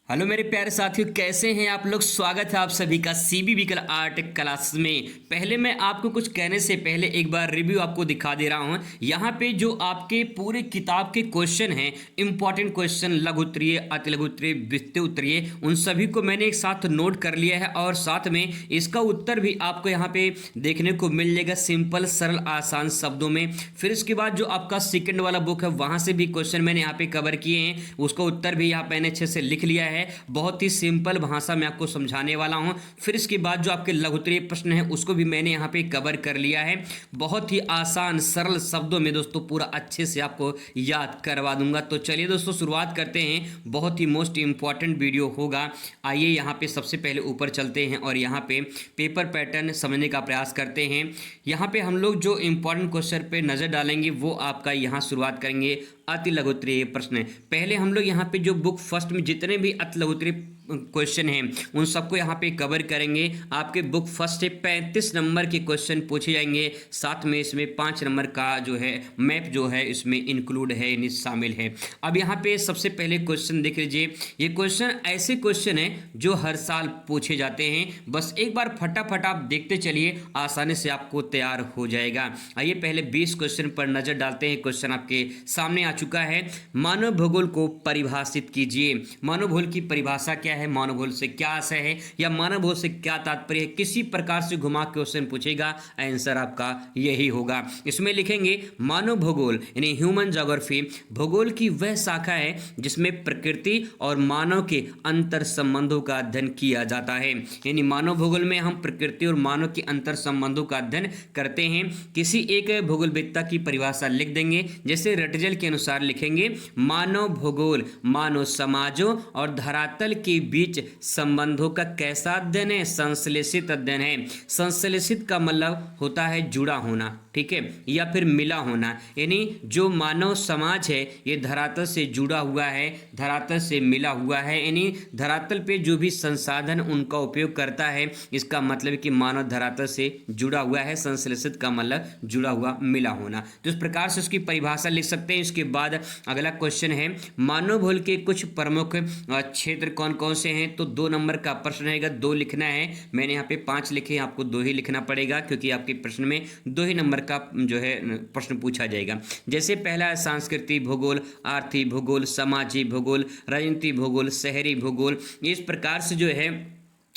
Hello मेरे प्यारे साथियों, कैसे हैं आप लोग। स्वागत है आप सभी का सीबी विकल आर्ट क्लास में। पहले मैं आपको कुछ कहने से पहले एक बार रिव्यू आपको दिखा दे रहा हूं। यहाँ पे जो आपके पूरे किताब के क्वेश्चन हैं, इंपॉर्टेंट क्वेश्चन, लघु उत्तरीय, अति लघु उत्तरीय, विस्तृत उत्तरीय, उन सभी को मैंने एक साथ नोट कर लिया है और साथ में इसका उत्तर भी आपको यहाँ पे देखने को मिल जाएगा सिंपल, सरल, आसान शब्दों में। फिर इसके बाद जो आपका सेकंड वाला बुक है वहां से भी क्वेश्चन मैंने यहाँ पे कवर किए हैं, उसका उत्तर भी यहाँ मैंने अच्छे से लिख लिया है। बहुत ही सिंपल भाषा में आपको समझाने वाला हूं। फिर इसके बाद जो आपके लघु उत्तरीय प्रश्न है उसको भी मैंने यहां पे कवर कर लिया है। बहुत ही आसान सरल शब्दों में दोस्तों पूरा अच्छे से आपको याद करवा दूंगा। तो चलिए दोस्तों शुरुआत करते हैं। बहुत ही मोस्ट इंपॉर्टेंट वीडियो होगा। आइए यहाँ पे सबसे पहले ऊपर चलते हैं और यहाँ पे पेपर पैटर्न समझने का प्रयास करते हैं। यहाँ पे हम लोग जो इंपॉर्टेंट क्वेश्चन पे नजर डालेंगे वो आपका यहाँ शुरुआत करेंगे अति लघु उत्तरीय प्रश्न। पहले हम लोग यहाँ पे जो बुक फर्स्ट में जितने भी अति लघु उत्तरीय क्वेश्चन हैं उन सबको यहाँ पे कवर करेंगे। आपके बुक फर्स्ट से 35 नंबर के क्वेश्चन पूछे जाएंगे, साथ में इसमें 5 नंबर का जो है मैप जो है इसमें इंक्लूड है, यानी शामिल है। अब यहाँ पे सबसे पहले क्वेश्चन देख लीजिए। ये क्वेश्चन ऐसे क्वेश्चन हैं जो हर साल पूछे जाते हैं। बस एक बार फटाफट आप देखते चलिए, आसानी से आपको तैयार हो जाएगा। आइए पहले 20 क्वेश्चन पर नजर डालते हैं। क्वेश्चन आपके सामने आ चुका है। मानव भूगोल को परिभाषित कीजिए। मानव भूगोल की परिभाषा क्या है, मानव भूगोल से क्या आशय है या मानव भूगोल से क्या तात्पर्य है, किसी प्रकार से घुमा के क्वेश्चन पूछेगा, आंसर आपका यही होगा। इसमें लिखेंगे मानव भूगोल यानी ह्यूमन ज्योग्राफी भूगोल की वह शाखा है जिसमें प्रकृति और मानव के अंतर संबंधों का अध्ययन किया जाता है। यानी मानव भूगोल में हम प्रकृति और मानव के अंतर संबंधों का अध्ययन करते हैं। किसी एक भूगोलवेत्ता की परिभाषा लिख देंगे, जैसे रटजल के अनुसार लिखेंगे मानव भूगोल मानव समाजों और धरातल के बीच संबंधों का कैसा अध्ययन है, संश्लेषित अध्ययन है। संश्लेषित का मतलब होता है जुड़ा होना, ठीक है, या फिर मिला होना। यानी जो मानव समाज है ये धरातल से जुड़ा हुआ है, धरातल से मिला हुआ है, यानी धरातल पे जो भी संसाधन उनका उपयोग करता है, इसका मतलब कि मानव धरातल से जुड़ा हुआ है। संश्लेषित का मतलब जुड़ा हुआ, मिला होना। तो इस प्रकार से उसकी परिभाषा लिख सकते हैं। इसके बाद अगला क्वेश्चन है मानव भूगोल के कुछ प्रमुख क्षेत्र कौन कौन से हैं। तो 2 नंबर का प्रश्न रहेगा, 2 लिखना है। मैंने यहाँ पे 5 लिखे, आपको 2 ही लिखना पड़ेगा क्योंकि आपके प्रश्न में 2 ही नंबर का जो है प्रश्न पूछा जाएगा। जैसे पहला है सांस्कृतिक भूगोल, आर्थिक भूगोल, सामाजिक भूगोल, राजनीतिक भूगोल, शहरी भूगोल। इस प्रकार से जो है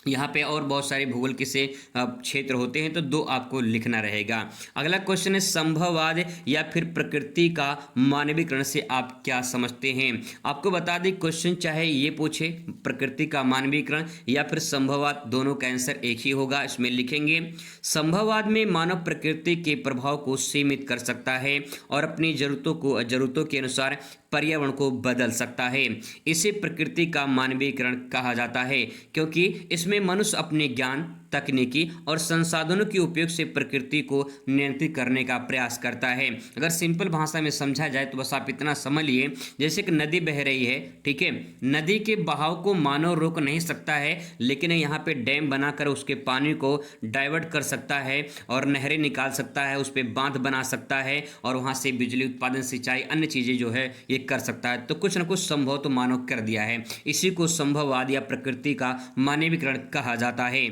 यहाँ पे और बहुत सारे भूगोल के से क्षेत्र होते हैं, तो 2 आपको लिखना रहेगा। अगला क्वेश्चन है संभववाद या फिर प्रकृति का मानवीकरण से आप क्या समझते हैं। आपको बता दें क्वेश्चन चाहे ये पूछे प्रकृति का मानवीकरण या फिर संभववाद, दोनों का आंसर एक ही होगा। इसमें लिखेंगे संभववाद में मानव प्रकृति के प्रभाव को सीमित कर सकता है और अपनी जरूरतों के अनुसार पर्यावरण को बदल सकता है। इसे प्रकृति का मानवीकरण कहा जाता है क्योंकि इसमें मनुष्य अपने ज्ञान, तकनीकी और संसाधनों के उपयोग से प्रकृति को नियंत्रित करने का प्रयास करता है। अगर सिंपल भाषा में समझा जाए तो बस आप इतना समझ लिए, जैसे कि नदी बह रही है, ठीक है, नदी के बहाव को मानव रोक नहीं सकता है, लेकिन यहाँ पे डैम बनाकर उसके पानी को डाइवर्ट कर सकता है और नहरें निकाल सकता है, उस पर बांध बना सकता है और वहाँ से बिजली उत्पादन, सिंचाई, अन्य चीज़ें जो है ये कर सकता है। तो कुछ ना कुछ संभव तो मानव कर दिया है। इसी को संभववाद या प्रकृति का मानवीकरण कहा जाता है।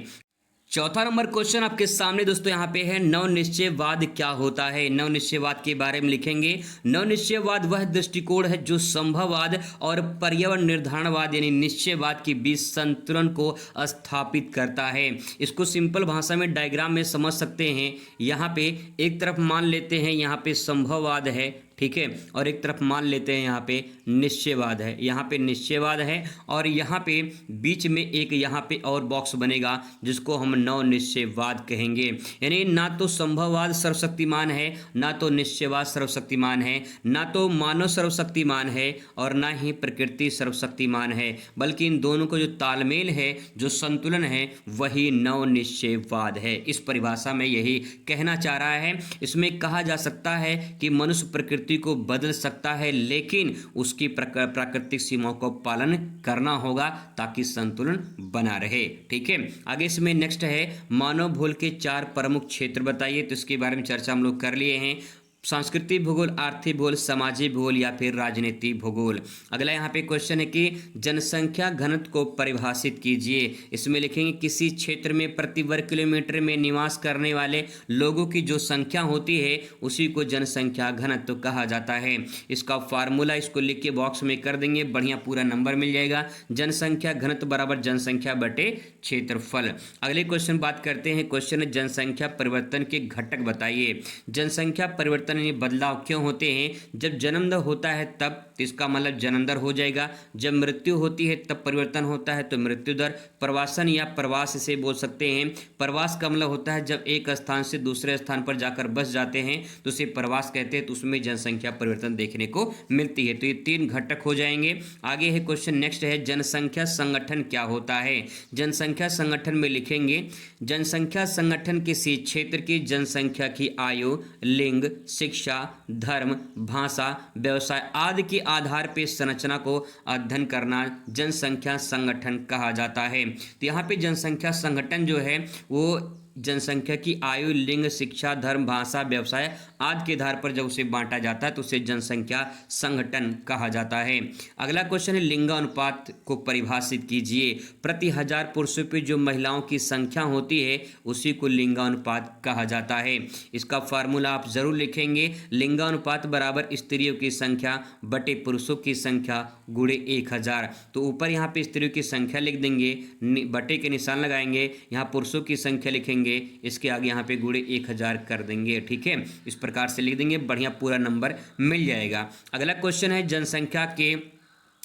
चौथा नंबर क्वेश्चन आपके सामने दोस्तों यहाँ पे है नवनिश्चयवाद क्या होता है। नवनिश्चयवाद के बारे में लिखेंगे नवनिश्चयवाद वह दृष्टिकोण है जो संभववाद और पर्यावरण निर्धारणवाद यानी निश्चयवाद के बीच संतुलन को स्थापित करता है। इसको सिंपल भाषा में डायग्राम में समझ सकते हैं। यहाँ पे एक तरफ मान लेते हैं यहाँ पे संभववाद है, ठीक है, और एक तरफ मान लेते हैं यहाँ पे निश्चयवाद है। यहाँ पे निश्चयवाद है और यहाँ पे बीच में एक यहाँ पे और बॉक्स बनेगा जिसको हम नव निश्चयवाद कहेंगे। यानी ना तो संभववाद सर्वशक्तिमान है, ना तो निश्चयवाद सर्वशक्तिमान है, ना तो मानव सर्वशक्तिमान है और ना ही प्रकृति सर्वशक्तिमान है, बल्कि इन दोनों को जो तालमेल है, जो संतुलन है, वही नव निश्चयवाद है। इस परिभाषा में यही कहना चाह रहा है। इसमें कहा जा सकता है कि मनुष्य प्रकृति को बदल सकता है, लेकिन उसकी प्राकृतिक सीमाओं का पालन करना होगा ताकि संतुलन बना रहे। ठीक है, आगे इसमें नेक्स्ट है मानव भूगोल के 4 प्रमुख क्षेत्र बताइए। तो इसके बारे में चर्चा हम लोग कर लिए हैं। सांस्कृतिक भूगोल, आर्थिक भूगोल, सामाजिक भूगोल या फिर राजनीतिक भूगोल। अगला यहाँ पे क्वेश्चन है कि जनसंख्या घनत्व को परिभाषित कीजिए। इसमें लिखेंगे किसी क्षेत्र में प्रति वर्ग किलोमीटर में निवास करने वाले लोगों की जो संख्या होती है उसी को जनसंख्या घनत्व कहा जाता है। इसका फार्मूला इसको लिख के बॉक्स में कर देंगे, बढ़िया पूरा नंबर मिल जाएगा। जनसंख्या घनत्व बराबर जनसंख्या बटे क्षेत्रफल। अगले क्वेश्चन बात करते हैं, क्वेश्चन है जनसंख्या परिवर्तन के घटक बताइए। जनसंख्या परिवर्तन यानी बदलाव क्यों होते हैं? जब जन्म होता है तब, तो इसका मतलब जन्म दर हो जाएगा। जब मृत्यु होती है तब परिवर्तन होता है, तो मृत्यु दर। प्रवासन या प्रवास इसे बोल सकते हैं। प्रवास का मतलब होता है जब एक स्थान से दूसरे स्थान पर जाकर बस जाते हैं तो उसे प्रवास कहते हैं, तो उसमें जनसंख्या परिवर्तन देखने को मिलती है। तो ये 3 घटक हो जाएंगे। आगे है क्वेश्चन नेक्स्ट है, जनसंख्या संगठन क्या होता है? जनसंख्या संगठन में लिखेंगे जनसंख्या संगठन किसी क्षेत्र की जनसंख्या की आयु, लिंग, शिक्षा, धर्म, भाषा, व्यवसाय आदि के आधार पर संरचना को अध्ययन करना जनसंख्या संगठन कहा जाता है। तो यहाँ पे जनसंख्या संगठन जो है वो जनसंख्या की आयु, लिंग, शिक्षा, धर्म, भाषा, व्यवसाय आदि के आधार पर जब उसे बांटा जाता है तो उसे जनसंख्या संगठन कहा जाता है। अगला क्वेश्चन है लिंगानुपात को परिभाषित कीजिए। प्रति 1000 पुरुषों पे जो महिलाओं की संख्या होती है उसी को लिंगानुपात कहा जाता है। इसका फार्मूला आप जरूर लिखेंगे, लिंगानुपात बराबर स्त्रियों की संख्या बटे पुरुषों की संख्या गुणे 1000। तो ऊपर यहाँ पे स्त्रियों की संख्या लिख देंगे, बटे के निशान लगाएंगे, यहाँ पुरुषों की संख्या लिखेंगे, इसके आगे यहाँ पे गुणे 1000 कर देंगे। ठीक है, इस प्रकार से लिख देंगे, बढ़िया पूरा नंबर मिल जाएगा। अगला क्वेश्चन है जनसंख्या के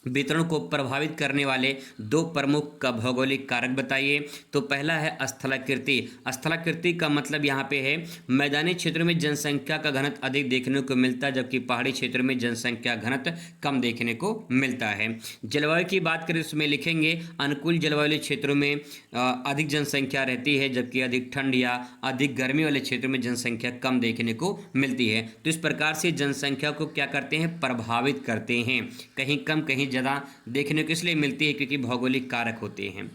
वितरण को प्रभावित करने वाले 2 प्रमुख भौगोलिक कारक बताइए। तो पहला है स्थलाकृति। स्थलाकृति का मतलब यहाँ पे है मैदानी क्षेत्र में जनसंख्या का घनत्व अधिक देखने को मिलता है जबकि पहाड़ी क्षेत्र में जनसंख्या घनत्व कम देखने को मिलता है। जलवायु की बात करें उसमें लिखेंगे अनुकूल जलवायु वाले क्षेत्रों में अधिक जनसंख्या रहती है जबकि अधिक ठंड या अधिक गर्मी वाले क्षेत्रों में जनसंख्या कम देखने को मिलती है। तो इस प्रकार से जनसंख्या को क्या करते हैं, प्रभावित करते हैं, कहीं कम कहीं ज़्यादा देखने को इसलिए मिलती है क्योंकि भौगोलिक कारक होते हैं।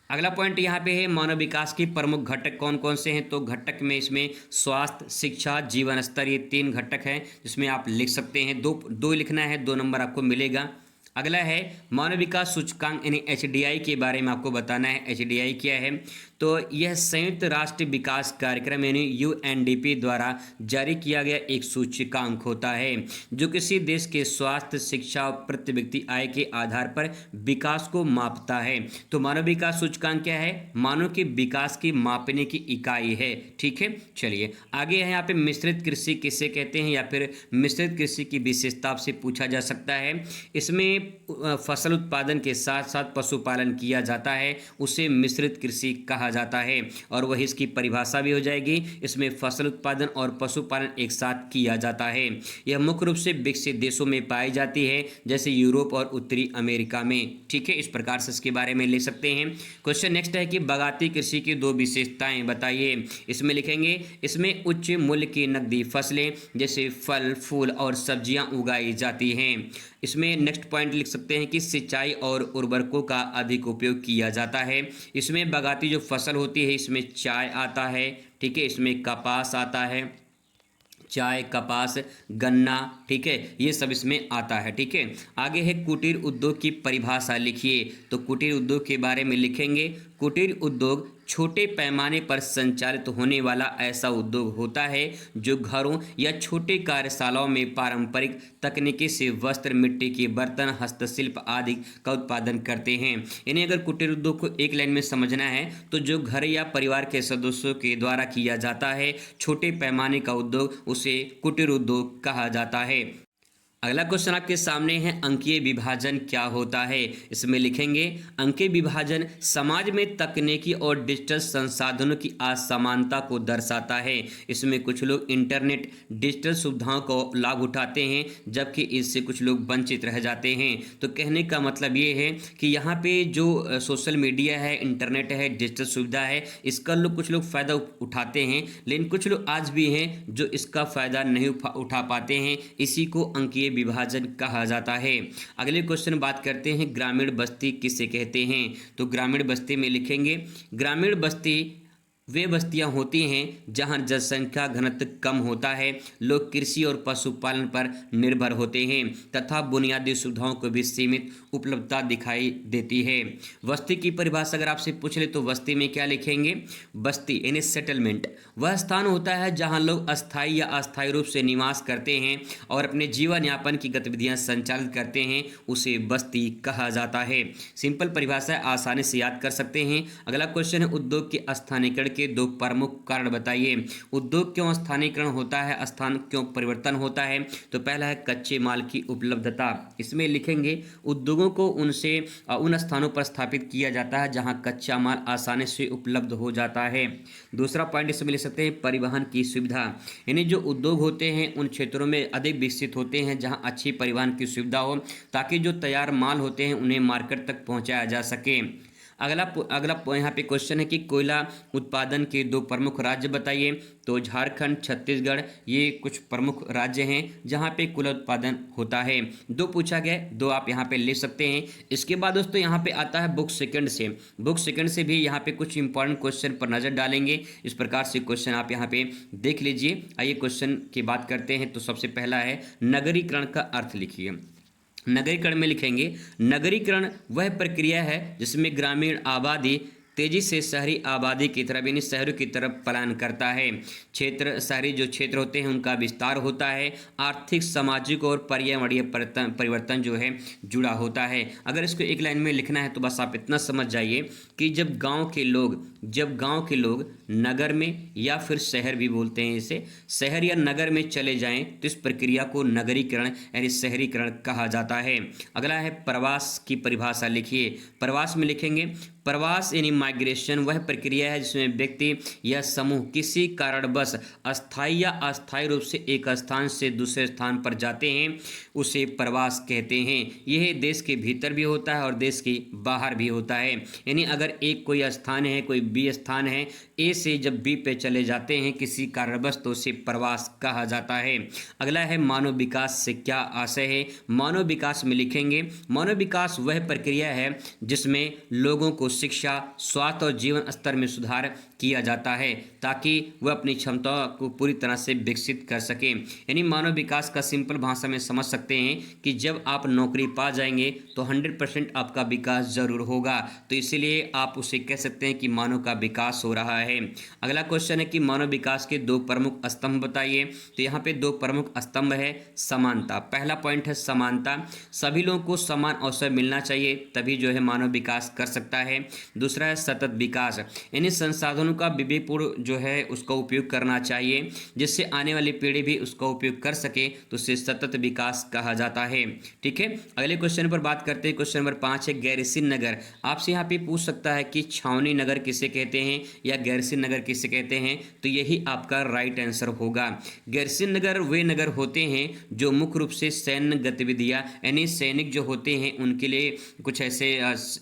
अगला पॉइंट यहाँ पे है मानव विकास की प्रमुख घटक कौन कौन से हैं। तो घटक में इसमें स्वास्थ्य, शिक्षा, जीवन स्तर, ये 3 घटक हैं जिसमें आप लिख सकते हैं। दो लिखना है, 2 नंबर आपको मिलेगा। अगला है मानव विकास सूचकांक यानी HDI के बारे में आपको बताना है। HDI क्या है? तो यह संयुक्त राष्ट्र विकास कार्यक्रम यानी UNDP द्वारा जारी किया गया एक सूचकांक होता है जो किसी देश के स्वास्थ्य, शिक्षा और प्रति व्यक्ति आय के आधार पर विकास को मापता है। तो मानव विकास सूचकांक क्या है? मानव के विकास की मापने की इकाई है। ठीक है, चलिए आगे है यहाँ पे मिश्रित कृषि किसे कहते हैं या फिर मिश्रित कृषि की विशेषता से पूछा जा सकता है। इसमें फसल उत्पादन के साथ साथ पशुपालन किया जाता है, उसे मिश्रित कृषि कहा जाता है और वही इसकी परिभाषा भी हो जाएगी। इसमें फसल उत्पादन और पशुपालन एक साथ किया जाता है। यह मुख्य रूप से विकसित देशों में पाई जाती है जैसे यूरोप और उत्तरी अमेरिका में। ठीक है, इस प्रकार से इसके बारे में ले सकते हैं। क्वेश्चन नेक्स्ट है कि बागायती कृषि की 2 विशेषताएं बताइए। इसमें लिखेंगे इसमें उच्च मूल्य की नकदी फसलें जैसे फल, फूल और सब्जियां उगाई जाती हैं। इसमें नेक्स्ट पॉइंट लिख सकते हैं कि सिंचाई और उर्वरकों का अधिक उपयोग किया जाता है। इसमें बागायती जो फसल होती है इसमें चाय आता है। ठीक है, इसमें कपास आता है, चाय, कपास, गन्ना, ठीक है, ये सब इसमें आता है। ठीक है, आगे है कुटीर उद्योग की परिभाषा लिखिए। तो कुटीर उद्योग के बारे में लिखेंगे कुटीर उद्योग छोटे पैमाने पर संचालित होने वाला ऐसा उद्योग होता है जो घरों या छोटे कार्यशालाओं में पारंपरिक तकनीकी से वस्त्र, मिट्टी के बर्तन, हस्तशिल्प आदि का उत्पादन करते हैं। इन्हें अगर कुटीर उद्योग को एक लाइन में समझना है तो जो घर या परिवार के सदस्यों के द्वारा किया जाता है छोटे पैमाने का उद्योग उसे कुटीर उद्योग कहा जाता है। अगला क्वेश्चन आपके सामने है अंकीय विभाजन क्या होता है। इसमें लिखेंगे अंकीय विभाजन समाज में तकनीकी और डिजिटल संसाधनों की असमानता को दर्शाता है। इसमें कुछ लोग इंटरनेट, डिजिटल सुविधाओं को लाभ उठाते हैं जबकि इससे कुछ लोग वंचित रह जाते हैं। तो कहने का मतलब ये है कि यहाँ पे जो सोशल मीडिया है, इंटरनेट है, डिजिटल सुविधा है, इसका कुछ लोग फ़ायदा उठाते हैं लेकिन कुछ लोग आज भी हैं जो इसका फ़ायदा नहीं उठा पाते हैं। इसी को अंकीय विभाजन कहा जाता है। अगले क्वेश्चन बात करते हैं ग्रामीण बस्ती किसे कहते हैं। तो ग्रामीण बस्ती में लिखेंगे ग्रामीण बस्ती वे बस्तियां होती हैं जहां जनसंख्या घनत्व कम होता है, लोग कृषि और पशुपालन पर निर्भर होते हैं तथा बुनियादी सुविधाओं को भी सीमित उपलब्धता दिखाई देती है। बस्ती की परिभाषा अगर आपसे पूछ ले तो बस्ती में क्या लिखेंगे? बस्ती यानी सेटलमेंट वह स्थान होता है जहां लोग अस्थायी या अस्थायी रूप से निवास करते हैं और अपने जीवन यापन की गतिविधियां संचालित करते हैं, उसे बस्ती कहा जाता है। सिंपल परिभाषा आसानी से याद कर सकते हैं। अगला क्वेश्चन है उद्योग के स्थानीयकरण के दो प्रमुख कारण बताइए। उद्योग क्यों स्थानीयकरण होता है, स्थान क्यों परिवर्तन होता है? तो पहला है कच्चे माल की उपलब्धता। इसमें लिखेंगे उद्योगों को उन स्थानों पर स्थापित किया जाता है जहां कच्चा माल आसानी से उपलब्ध हो जाता है। दूसरा पॉइंट इसमें ले सकते हैं परिवहन की सुविधा, यानी जो उद्योग होते हैं उन क्षेत्रों में अधिक विकसित होते हैं जहां अच्छी परिवहन की सुविधा हो ताकि जो तैयार माल होते हैं उन्हें मार्केट तक पहुंचाया जा सके। अगला यहाँ पे क्वेश्चन है कि कोयला उत्पादन के दो प्रमुख राज्य बताइए। तो झारखंड, छत्तीसगढ़ ये कुछ प्रमुख राज्य हैं जहाँ पे कोयला उत्पादन होता है। दो पूछा गया, दो आप यहाँ पे ले सकते हैं। इसके बाद दोस्तों यहाँ पे आता है बुक सेकंड से भी यहाँ पे कुछ इंपॉर्टेंट क्वेश्चन पर नजर डालेंगे। इस प्रकार से क्वेश्चन आप यहाँ पे देख लीजिए। आइए क्वेश्चन की बात करते हैं। तो सबसे पहला है नगरीकरण का अर्थ लिखिए। नगरीकरण में लिखेंगे नगरीकरण वह प्रक्रिया है जिसमें ग्रामीण आबादी तेजी से शहरी आबादी की तरफ यानी शहरों की तरफ पलायन करता है। शहरी जो क्षेत्र होते हैं उनका विस्तार होता है, आर्थिक, सामाजिक और पर्यावरणीय परिवर्तन जो है जुड़ा होता है। अगर इसको एक लाइन में लिखना है तो बस आप इतना समझ जाइए कि जब गांव के लोग नगर में या फिर शहर भी बोलते हैं इसे, शहर या नगर में चले जाएं तो इस प्रक्रिया को नगरीकरण यानी शहरीकरण कहा जाता है। अगला है प्रवास की परिभाषा लिखिए। प्रवास में लिखेंगे प्रवास यानी माइग्रेशन वह प्रक्रिया है जिसमें व्यक्ति या समूह किसी कारणवश अस्थायी या अस्थायी रूप से एक स्थान से दूसरे स्थान पर जाते हैं, उसे प्रवास कहते हैं। यह देश के भीतर भी होता है और देश के बाहर भी होता है। यानी अगर एक कोई स्थान है, कोई बी स्थान है, ए से जब बी पे चले जाते हैं किसी कारणवश तो उसे प्रवास कहा जाता है। अगला है मानव विकास से क्या आशय है। मानव विकास में लिखेंगे मानव विकास वह प्रक्रिया है जिसमें लोगों को शिक्षा, स्वास्थ्य और जीवन स्तर में सुधार किया जाता है ताकि वह अपनी क्षमता को पूरी तरह से विकसित कर सकें। यानी मानव विकास का सिंपल भाषा में समझ सकते हैं कि जब आप नौकरी पा जाएंगे तो 100% आपका विकास जरूर होगा, तो इसीलिए आप उसे कह सकते हैं कि मानव का विकास हो रहा है। अगला क्वेश्चन है कि मानव विकास के दो प्रमुख स्तंभ बताइए। तो यहाँ पे दो प्रमुख स्तंभ है समानता। पहला पॉइंट है समानता, सभी लोगों को समान अवसर मिलना चाहिए तभी जो है मानव विकास कर सकता है। दूसरा है सतत विकास, यानी संसाधनों का विवेकपूर्ण जो है उसका उपयोग करना चाहिए जिससे आने वाली पीढ़ी भी उसका उपयोग कर सके, तो उसे सतत विकास कहा जाता है। ठीक है, अगले क्वेश्चन पर बात करते हैं। क्वेश्चन नंबर 5 है गैरसिन नगर। आपसे यहाँ पे पूछ सकता है कि छावनी नगर किसे कहते हैं या गैरसिन नगर किसे कहते हैं, तो यही आपका राइट आंसर होगा। गैरसिन नगर वे नगर होते हैं जो मुख्य रूप से सैन्य गतिविधियां यानी सैनिक जो होते हैं उनके लिए कुछ ऐसे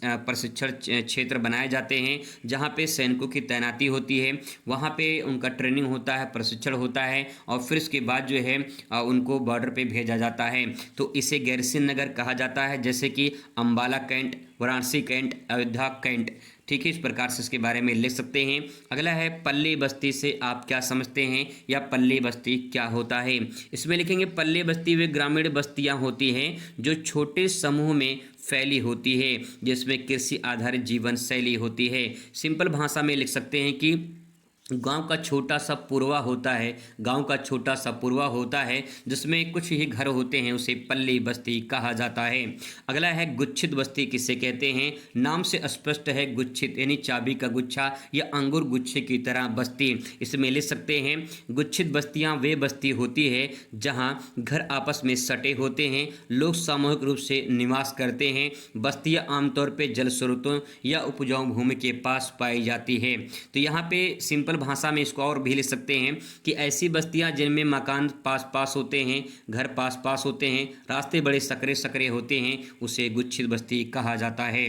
प्रशिक्षण क्षेत्र बनाए जाते हैं जहां पे सैनिकों की तैनाती होती है, वहां पे उनका ट्रेनिंग होता है, प्रशिक्षण होता है और फिर उसके बाद जो है उनको बॉर्डर पे भेजा जाता है, तो इसे गैरसिन नगर कहा जाता है। जैसे कि Ambala cantt, Varanasi cantt, Ayodhya cantt. ठीक है, इस प्रकार से इसके बारे में लिख सकते हैं। अगला है पल्ली बस्ती से आप क्या समझते हैं या पल्ली बस्ती क्या होता है। इसमें लिखेंगे पल्ली बस्ती वे ग्रामीण बस्तियां होती हैं जो छोटे समूह में फैली होती है जिसमें कृषि आधारित जीवन शैली होती है। सिंपल भाषा में लिख सकते हैं कि गांव का छोटा सा पुरवा होता है जिसमें कुछ ही घर होते हैं, उसे पल्ली बस्ती कहा जाता है। अगला है गुच्छित बस्ती किसे कहते हैं। नाम से स्पष्ट है, गुच्छित यानी चाबी का गुच्छा या अंगूर गुच्छे की तरह बस्ती। इसमें लिख सकते हैं गुच्छित बस्तियां वे बस्ती होती है जहां घर आपस में सटे होते हैं, लोग सामूहिक रूप से निवास करते हैं। बस्तियां आमतौर पर जल स्रोतों या उपजाऊ भूमि के पास पाई जाती है। तो यहाँ पे सिंपल भाषा में इसको और भी लिख सकते हैं कि ऐसी बस्तियां जिनमें मकान पास पास होते हैं, घर पास पास होते हैं, रास्ते बड़े सकरे सकरे होते हैं, उसे गुच्छित बस्ती कहा जाता है।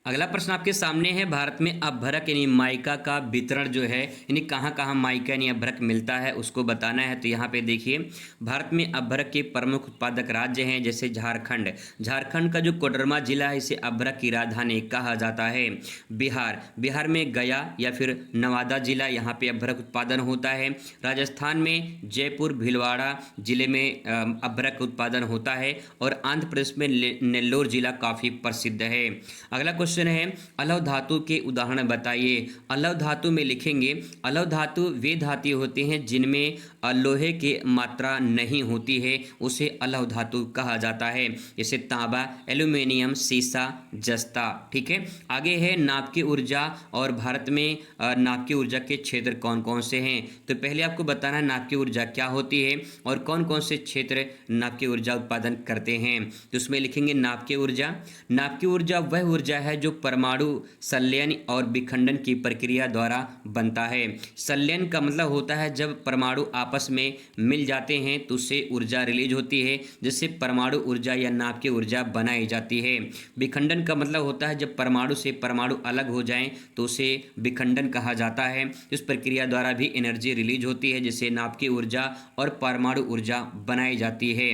अगला प्रश्न आपके सामने है, भारत में अपभ्रक यानी माइका का वितरण जो है यानी कहाँ कहाँ माइका यानी अपभ्रक मिलता है उसको बताना है। तो यहाँ पे देखिए, भारत में अपभ्रक के प्रमुख उत्पादक राज्य हैं, जैसे झारखंड। झारखंड का जो कोडरमा जिला है इसे अपभ्रक की राजधानी कहा जाता है। बिहार में गया या फिर नवादा जिला, यहाँ पे अपभ्रक उत्पादन होता है। राजस्थान में जयपुर भीलवाड़ा जिले में अपभ्रक उत्पादन होता है। और आंध्र प्रदेश में नेल्लोर जिला काफ़ी प्रसिद्ध है। अगला क्वेश्चन है, अलव धातु के उदाहरण बताइए। अलव धातु में लिखेंगे, अलव धातु वे धातु होते हैं जिनमें लोहे की मात्रा नहीं होती है, उसे अलव धातु कहा जाता है, जैसे तांबा, एल्यूमिनियम, सीसा, जस्ता। ठीक है, आगे है नाभ की ऊर्जा और भारत में नाभ की ऊर्जा के क्षेत्र कौन कौन से हैं। तो पहले आपको बताना है नाभ की ऊर्जा क्या होती है और कौन कौन से क्षेत्र नाभ की ऊर्जा उत्पादन करते हैं। तो उसमें लिखेंगे नाभ की ऊर्जा। नाभ की ऊर्जा वह ऊर्जा है जो परमाणु संलयन और विखंडन की प्रक्रिया द्वारा बनता है। संलयन का मतलब होता है जब परमाणु आपस में मिल जाते हैं तो उससे ऊर्जा रिलीज होती है, जिससे परमाणु ऊर्जा या नाभ की ऊर्जा बनाई जाती है। विखंडन का मतलब होता है जब परमाणु से परमाणु अलग हो जाएं तो उसे विखंडन कहा जाता है। इस प्रक्रिया द्वारा भी एनर्जी रिलीज होती है, जिससे नाभ की ऊर्जा और परमाणु ऊर्जा बनाई जाती है।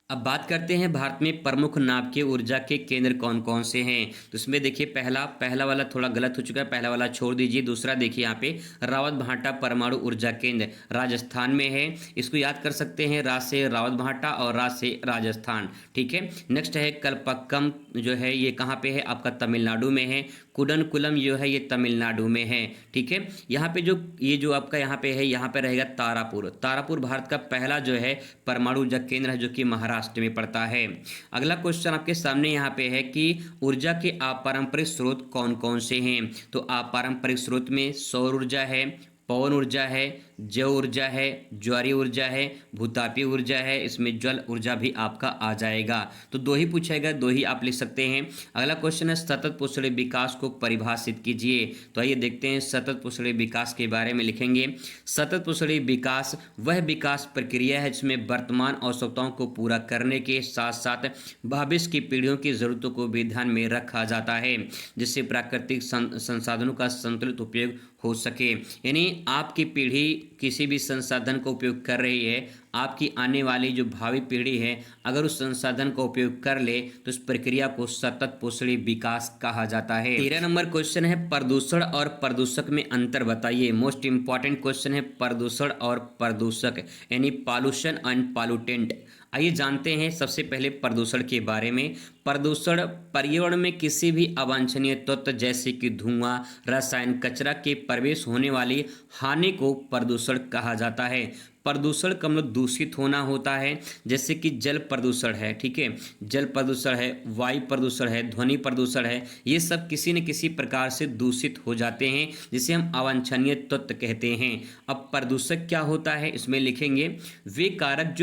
अब बात करते हैं भारत में प्रमुख नाभ की ऊर्जा के केंद्र कौन कौन से हैं। तो इसमें देखिए, पहला वाला थोड़ा गलत हो चुका है, पहला वाला छोड़ दीजिए। दूसरा देखिए यहाँ पे रावतभाटा परमाणु ऊर्जा केंद्र राजस्थान में है, इसको याद कर सकते हैं, रा से रावतभाटा और रा से राजस्थान। ठीक है, नेक्स्ट है कलपक्कम, जो है ये कहाँ पे है, आपका तमिलनाडु में है। कुडनकुलम जो है ये तमिलनाडु में है। ठीक है, यहाँ पे जो आपका यहाँ पे है, यहाँ पे रहेगा तारापुर। तारापुर भारत का पहला जो है परमाणु ऊर्जा केंद्र है, जो कि महाराष्ट्र में पड़ता है। अगला क्वेश्चन आपके सामने यहाँ पे है कि ऊर्जा के अपारंपरिक स्रोत कौन कौन से हैं। तो अपारंपरिक स्रोत में सौर ऊर्जा है, पवन ऊर्जा है, जैव ऊर्जा है, ज्वारीय ऊर्जा है, भूतापीय ऊर्जा है, इसमें जल ऊर्जा भी आपका आ जाएगा। तो दो ही पूछेगा, दो ही आप लिख सकते हैं। अगला क्वेश्चन है सतत पोषणीय विकास को परिभाषित कीजिए। तो आइए देखते हैं, सतत पोषणीय विकास के बारे में लिखेंगे। सतत पोषणीय विकास वह विकास प्रक्रिया है जिसमें वर्तमान आवश्यकताओं को पूरा करने के साथ साथ भविष्य की पीढ़ियों की जरूरतों को भी ध्यान में रखा जाता है, जिससे प्राकृतिक संसाधनों का संतुलित उपयोग हो सके। यानी आपकी पीढ़ी किसी भी संसाधन का उपयोग कर रही है, आपकी आने वाली जो भावी पीढ़ी है अगर उस संसाधन का उपयोग कर ले तो इस प्रक्रिया को सतत पोषणीय विकास कहा जाता है। 13 नंबर क्वेश्चन है, प्रदूषण और प्रदूषक में अंतर बताइए। मोस्ट इंपॉर्टेंट क्वेश्चन है, प्रदूषण और प्रदूषक यानी पॉल्यूशन एंड पॉल्यूटेंट। आइए जानते हैं सबसे पहले प्रदूषण के बारे में। प्रदूषण पर्यावरण में किसी भी अवांछनीय तत्व जैसे कि धुआं, रसायन, कचरा के प्रवेश होने वाली हानि को प्रदूषण कहा जाता है। प्रदूषण का मतलब दूषित होना होता है, जैसे कि जल प्रदूषण है, ठीक है, जल प्रदूषण है, वायु प्रदूषण है, ध्वनि प्रदूषण है, ये सब किसी न किसी प्रकार से दूषित हो जाते हैं, जिसे हम अवांछनीय तत्व कहते हैं। अब प्रदूषक क्या होता है, इसमें लिखेंगे वे कारक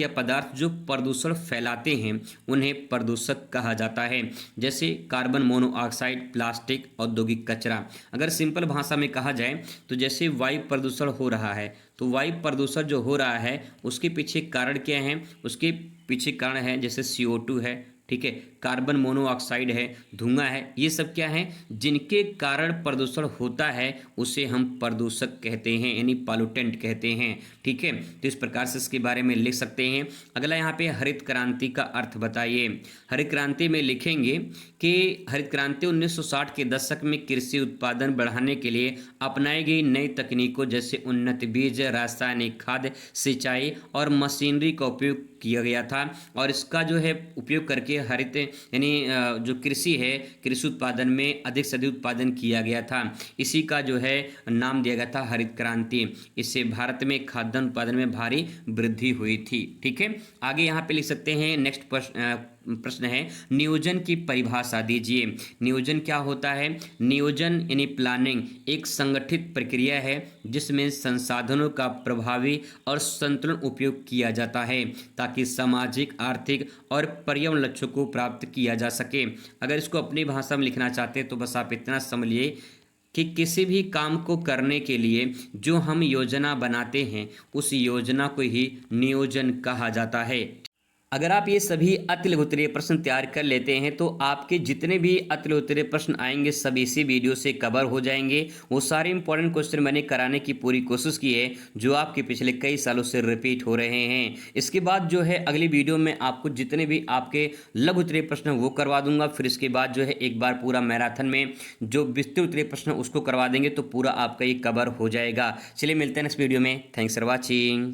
या पदार्थ जो प्रदूषण फैलाते हैं उन्हें प्रदूषक कहा जाता है, जैसे कार्बन मोनोऑक्साइड, प्लास्टिक, औद्योगिक कचरा। अगर सिंपल भाषा में कहा जाए तो जैसे वायु प्रदूषण हो रहा है तो वायु प्रदूषण जो हो रहा है उसके पीछे कारण क्या है, उसके पीछे कारण है जैसे CO2 है, ठीक है, कार्बन मोनोऑक्साइड है, धुआं है, ये सब क्या है जिनके कारण प्रदूषण होता है उसे हम प्रदूषक कहते हैं, यानी पॉल्यूटेंट कहते हैं। ठीक है, तो इस प्रकार से इसके बारे में लिख सकते हैं। अगला यहाँ पे हरित क्रांति का अर्थ बताइए। हरित क्रांति में लिखेंगे कि हरित क्रांति 1960 के दशक में कृषि उत्पादन बढ़ाने के लिए अपनाई गई नई तकनीकों जैसे उन्नत बीज, रासायनिक खाद, सिंचाई और मशीनरी का उपयोग किया गया था, और इसका जो है उपयोग करके हरित यानी जो कृषि है, कृषि उत्पादन में अधिक से अधिक उत्पादन किया गया था। इसी का जो है नाम दिया गया था हरित क्रांति। इससे भारत में खाद्यान्न उत्पादन में भारी वृद्धि हुई थी। ठीक है, आगे यहाँ पे लिख सकते हैं। नेक्स्ट प्रश्न है, नियोजन की परिभाषा दीजिए। नियोजन क्या होता है? नियोजन यानी प्लानिंग एक संगठित प्रक्रिया है जिसमें संसाधनों का प्रभावी और संतुलन उपयोग किया जाता है ताकि सामाजिक, आर्थिक और पर्यावरण लक्ष्यों को प्राप्त किया जा सके। अगर इसको अपनी भाषा में लिखना चाहते हैं तो बस आप इतना समझिए कि किसी भी काम को करने के लिए जो हम योजना बनाते हैं उस योजना को ही नियोजन कहा जाता है। अगर आप ये सभी अति लघु उत्तरीय प्रश्न तैयार कर लेते हैं तो आपके जितने भी अति लघु उत्तरीय प्रश्न आएंगे सब इसी वीडियो से कवर हो जाएंगे। वो सारे इंपॉर्टेंट क्वेश्चन मैंने कराने की पूरी कोशिश की है जो आपके पिछले कई सालों से रिपीट हो रहे हैं। इसके बाद जो है अगली वीडियो में आपको जितने भी आपके लघु उत्तरीय प्रश्न वो करवा दूंगा। फिर इसके बाद जो है एक बार पूरा मैराथन में जो विस्तृत उत्तरीय प्रश्न उसको करवा देंगे तो पूरा आपका ये कवर हो जाएगा। चलिए मिलते हैं नेक्स्ट वीडियो में। Thanks for watching.